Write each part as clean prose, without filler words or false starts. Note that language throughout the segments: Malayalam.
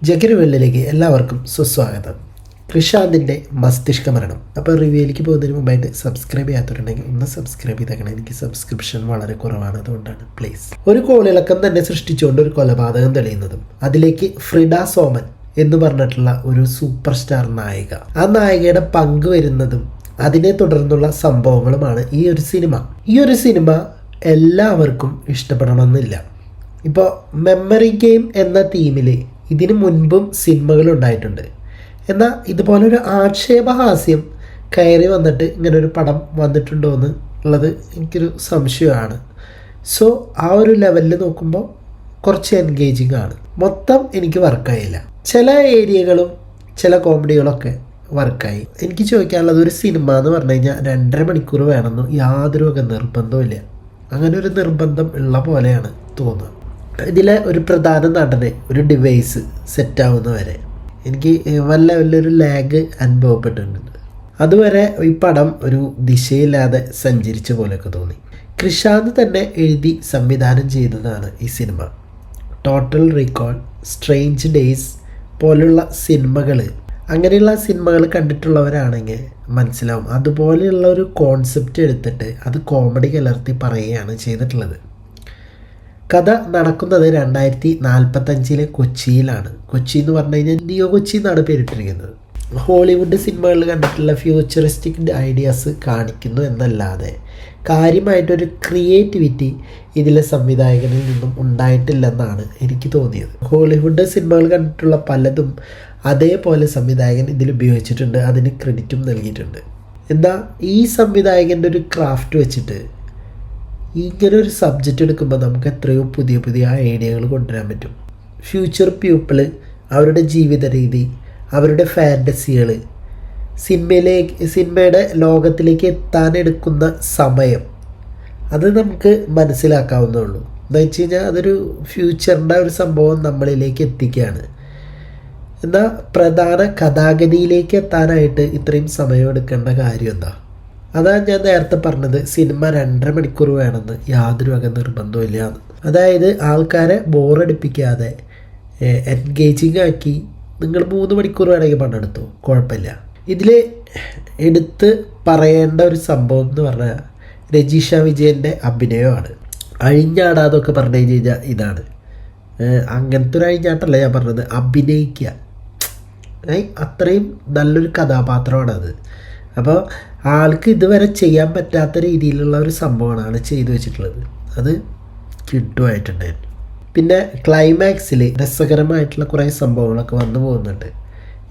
ജഗരുവെള്ളിലേക്ക് എല്ലാവർക്കും സുസ്വാഗതം. കൃഷാന്തിൻ്റെ മസ്തിഷ്ക മരണം. അപ്പോൾ റിവ്യൂയിലേക്ക് പോകുന്നതിന് മുമ്പായിട്ട് സബ്സ്ക്രൈബ് ചെയ്യാത്തവരുണ്ടെങ്കിൽ ഒന്ന് സബ്സ്ക്രൈബ് ചെയ്തേക്കണം. എനിക്ക് സബ്സ്ക്രിപ്ഷൻ വളരെ കുറവാണ്, അതുകൊണ്ടാണ്. പ്ലീസ്. ഒരു കോളിളക്കം തന്നെ സൃഷ്ടിച്ചുകൊണ്ട് ഒരു കൊലപാതകം തെളിയുന്നതും അതിലേക്ക് ഫ്രിഡ സോമൻ എന്ന് പറഞ്ഞിട്ടുള്ള ഒരു സൂപ്പർ സ്റ്റാർ നായിക, ആ നായികയുടെ പങ്ക് വരുന്നതും അതിനെ തുടർന്നുള്ള സംഭവങ്ങളുമാണ് ഈ ഒരു സിനിമ എല്ലാവർക്കും ഇഷ്ടപ്പെടണമെന്നില്ല. ഇപ്പോൾ മെമ്മറി ഗെയിം എന്ന തീമിൽ ഇതിനു മുൻപും സിനിമകൾ ഉണ്ടായിട്ടുണ്ട്. എന്നാൽ ഇതുപോലൊരു ആക്ഷേപഹാസ്യം കയറി വന്നിട്ട് ഇങ്ങനൊരു പടം വന്നിട്ടുണ്ടോ എന്ന് ഉള്ളത് എനിക്കൊരു സംശയമാണ്. സോ ആ ഒരു ലെവലിൽ നോക്കുമ്പോൾ കുറച്ച് എൻഗേജിങ് ആണ്. മൊത്തം എനിക്ക് വർക്കായില്ല. ചില ഏരിയകളും ചില കോമഡികളൊക്കെ വർക്കായി. എനിക്ക് ചോദിക്കാനുള്ളത്, ഒരു സിനിമ എന്ന് പറഞ്ഞു കഴിഞ്ഞാൽ 2.5 മണിക്കൂർ വേണമെന്ന് യാതൊരു വക നിർബന്ധമില്ല. അങ്ങനെ ഒരു നിർബന്ധം ഉള്ള പോലെയാണ് തോന്നുന്നത്. ഇതിലെ ഒരു പ്രധാന നടനെ ഒരു ഡിവൈസ് സെറ്റാവുന്ന വരെ എനിക്ക് വലിയൊരു ലാഗ് അനുഭവപ്പെട്ടിട്ടുണ്ട്. അതുവരെ ഈ പടം ഒരു ദിശയില്ലാതെ സഞ്ചരിച്ച പോലെയൊക്കെ തോന്നി. കൃഷാന്ത് തന്നെ എഴുതി സംവിധാനം ചെയ്തതാണ് ഈ cinema. Total recall, strange days പോലുള്ള സിനിമകൾ, അങ്ങനെയുള്ള സിനിമകൾ കണ്ടിട്ടുള്ളവരാണെങ്കിൽ മനസ്സിലാവും. അതുപോലെയുള്ള ഒരു കോൺസെപ്റ്റ് എടുത്തിട്ട് അത് കോമഡി കലർത്തി പറയുകയാണ് ചെയ്തിട്ടുള്ളത്. കഥ നടക്കുന്നത് 2045 കൊച്ചിയിലാണ്. കൊച്ചി എന്ന് പറഞ്ഞു കഴിഞ്ഞാൽ നിയോ കൊച്ചി എന്നാണ് പേരിട്ടിരിക്കുന്നത്. ഹോളിവുഡ് സിനിമകളിൽ കണ്ടിട്ടുള്ള ഫ്യൂച്ചറിസ്റ്റിക് ഐഡിയാസ് കാണിക്കുന്നു എന്നല്ലാതെ കാര്യമായിട്ടൊരു ക്രിയേറ്റിവിറ്റി ഇതിലെ സംവിധായകനിൽ നിന്നും ഉണ്ടായിട്ടില്ലെന്നാണ് എനിക്ക് തോന്നിയത്. ഹോളിവുഡ് സിനിമകൾ കണ്ടിട്ടുള്ള പലതും അതേപോലെ സംവിധായകൻ ഇതിൽ ഉപയോഗിച്ചിട്ടുണ്ട്, അതിന് ക്രെഡിറ്റും നൽകിയിട്ടുണ്ട്. എന്നാൽ ഈ സംവിധായകൻ്റെ ഒരു ക്രാഫ്റ്റ് വെച്ചിട്ട് ഇങ്ങനെ ഒരു സബ്ജക്റ്റ് എടുക്കുമ്പോൾ നമുക്ക് എത്രയോ പുതിയ ഐഡിയകൾ കൊണ്ടുവരാൻ പറ്റും. ഫ്യൂച്ചർ പീപ്പിള്, അവരുടെ ജീവിത രീതി, അവരുടെ ഫാൻറ്റസികൾ, സിനിമയുടെ ലോകത്തിലേക്ക് എത്താനെടുക്കുന്ന സമയം, അത് നമുക്ക് മനസ്സിലാക്കാവുന്നുള്ളൂ. എന്താ വെച്ച് കഴിഞ്ഞാൽ അതൊരു ഫ്യൂച്ചറിൻ്റെ ഒരു സംഭവം നമ്മളിലേക്ക് എത്തിക്കുകയാണ്. എന്നാൽ പ്രധാന കഥാഗതിയിലേക്ക് എത്താനായിട്ട് ഇത്രയും സമയം എടുക്കേണ്ട കാര്യം എന്താ? അതാണ് ഞാൻ നേരത്തെ പറഞ്ഞത്, സിനിമ 2.5 മണിക്കൂർ വേണമെന്ന് യാതൊരു വക നിർബന്ധമില്ല എന്ന്. അതായത് ആൾക്കാരെ ബോറടിപ്പിക്കാതെ എൻഗേജിങ് ആക്കി നിങ്ങൾ 3 മണിക്കൂർ വേണമെങ്കിൽ പണ്ടെടുത്തോ, കുഴപ്പമില്ല. ഇതിൽ എടുത്ത് പറയേണ്ട ഒരു സംഭവം എന്ന് പറഞ്ഞാൽ രജിഷ വിജയൻ്റെ അഭിനയമാണ്. അഴിഞ്ഞാടാതൊക്കെ പറഞ്ഞു കഴിഞ്ഞാൽ ഇതാണ്. അങ്ങനത്തെ ഒരു അഴിഞ്ഞാട്ടല്ല ഞാൻ പറഞ്ഞത്, അഭിനയിക്കുക. അത്രയും നല്ലൊരു കഥാപാത്രമാണത്. അപ്പോൾ ആൾക്ക് ഇതുവരെ ചെയ്യാൻ പറ്റാത്ത രീതിയിലുള്ള ഒരു സംഭവമാണ് ആൾ ചെയ്തു വെച്ചിട്ടുള്ളത്. അത് കിട്ടുമായിട്ടുണ്ടായിരുന്നു. പിന്നെ ക്ലൈമാക്സിൽ രസകരമായിട്ടുള്ള കുറേ സംഭവങ്ങളൊക്കെ വന്നു പോകുന്നുണ്ട്.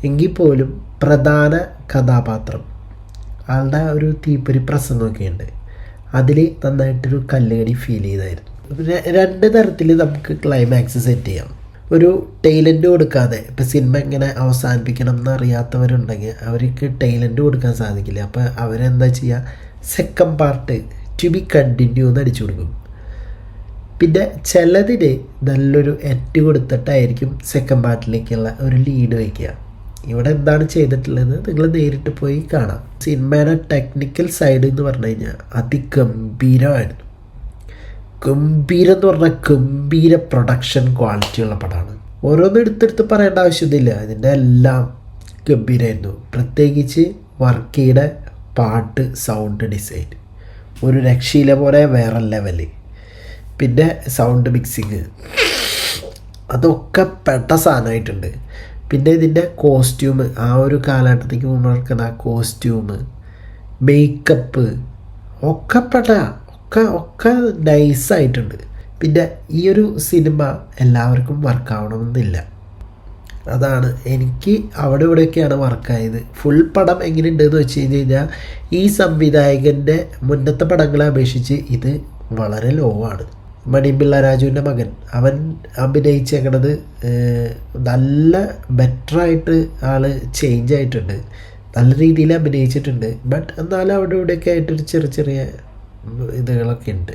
എങ്കിൽ പോലും പ്രധാന കഥാപാത്രം ആളുടെ ഒരു തീപ്പൊരി പ്രസംഗമൊക്കെ ഉണ്ട്. അതിൽ നന്നായിട്ടൊരു കല്ലുകടി ഫീൽ ചെയ്തായിരുന്നു. പിന്നെ 2 തരത്തിൽ നമുക്ക് ക്ലൈമാക്സ് സെറ്റ് ചെയ്യാം. ഒരു ടൈലൻറ്റ് കൊടുക്കാതെ, ഇപ്പോൾ സിനിമ എങ്ങനെ അവസാനിപ്പിക്കണം എന്നറിയാത്തവരുണ്ടെങ്കിൽ അവർക്ക് ടൈലൻറ്റ് കൊടുക്കാൻ സാധിക്കില്ല. അപ്പോൾ അവരെന്താ ചെയ്യുക, second part two be continue എന്ന് അടിച്ചു കൊടുക്കും. പിന്നെ ചിലതിന് നല്ലൊരു എറ്റ് കൊടുത്തിട്ടായിരിക്കും സെക്കൻഡ് പാർട്ടിലേക്കുള്ള ഒരു ലീഡ് വയ്ക്കുക. ഇവിടെ എന്താണ് ചെയ്തിട്ടുള്ളത് നിങ്ങൾ നേരിട്ട് പോയി കാണാം. സിനിമയുടെ ടെക്നിക്കൽ സൈഡ് എന്ന് പറഞ്ഞു കഴിഞ്ഞാൽ അതിഗംഭീരമായിരുന്നു. ഗംഭീരം എന്ന് പറഞ്ഞാൽ ഗംഭീര പ്രൊഡക്ഷൻ ക്വാളിറ്റിയുള്ള പടമാണ്. ഓരോന്നും എടുത്തെടുത്ത് പറയേണ്ട ആവശ്യമില്ല, ഇതിൻ്റെ എല്ലാം ഗംഭീരമായിരുന്നു. പ്രത്യേകിച്ച് വർക്കിയുടെ പാട്ട്, സൗണ്ട് ഡിസൈൻ ഒരു രക്ഷയിലെ പോലെ വേറെ ലെവല്. പിന്നെ സൗണ്ട് മിക്സിങ് അതൊക്കെ പെട്ട സാധനമായിട്ടുണ്ട്. പിന്നെ ഇതിൻ്റെ കോസ്റ്റ്യൂം, ആ ഒരു കാലഘട്ടത്തേക്ക് മുമ്പ് നടക്കുന്ന ആ കോസ്റ്റ്യൂം, മേക്കപ്പ് ഒക്കെ നൈസായിട്ടുണ്ട്. പിന്നെ ഈ ഒരു സിനിമ എല്ലാവർക്കും വർക്കാവണമെന്നില്ല. അതാണ് എനിക്ക് അവിടെ ഇവിടെയൊക്കെയാണ് വർക്കായത്. ഫുൾ പടം എങ്ങനെയുണ്ടെന്ന് വെച്ച് കഴിഞ്ഞാൽ ഈ സംവിധായകൻ്റെ മുന്നത്തെ പടങ്ങളെ അപേക്ഷിച്ച് ഇത് വളരെ ലോ ആണ്. മണിപിള്ള രാജുവിൻ്റെ മകൻ, അവൻ അഭിനയിച്ചേക്കണത് നല്ല ബെറ്ററായിട്ട് ആൾ ചേഞ്ച് ആയിട്ടുണ്ട്, നല്ല രീതിയിൽ അഭിനയിച്ചിട്ടുണ്ട്. ബട്ട് എന്നാലും അവിടെ ഇവിടെയൊക്കെ ആയിട്ടൊരു ചെറിയ ഇതുകളൊക്കെ ഉണ്ട്.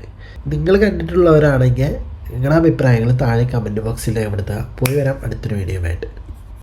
നിങ്ങൾ കണ്ടിട്ടുള്ളവരാണെങ്കിൽ നിങ്ങളുടെ അഭിപ്രായങ്ങൾ താഴെ കമൻറ്റ് ബോക്സിൽ രേഖപ്പെടുത്തുക. പോയി വരാം അടുത്തൊരു വീഡിയോ ആയിട്ട്.